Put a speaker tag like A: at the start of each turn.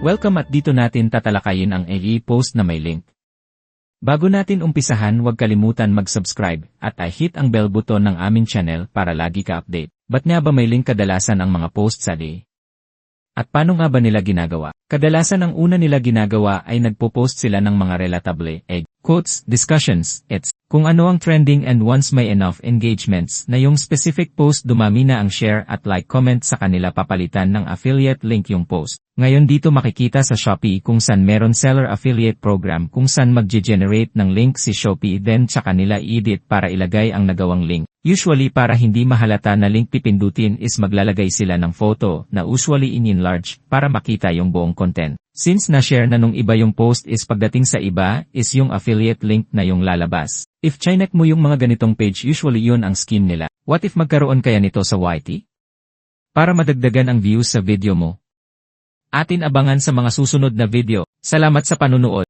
A: Welcome at dito natin tatalakayin ang post na may link. Bago natin umpisahan, huwag kalimutan mag-subscribe at i-hit ang bell button ng aming channel para lagi ka update. Ba't nga ba may link kadalasan ang mga post sa At paano nga ba nila ginagawa? Kadalasan ang una nila ginagawa ay nagpo-post sila ng mga relatable, quotes, discussions, etc. Kung ano ang trending and once may enough engagements na yung specific post dumami na ang share at like comment sa kanila papalitan ng affiliate link yung post. Ngayon dito makikita sa Shopee kung saan meron seller affiliate program kung saan mag-generate ng link si Shopee then sa kanila i-edit para ilagay ang nagawang link. Usually para hindi mahalata na link pipindutin is maglalagay sila ng photo na usually in-enlarge para makita yung buong content. Since na-share na nung iba yung post is pagdating sa iba is yung affiliate link na yung lalabas. If chinek mo yung mga ganitong page usually yun ang scheme nila. What if magkaroon kaya nito sa YT? Para madagdagan ang views sa video mo. Atin abangan sa mga susunod na video. Salamat sa panunood.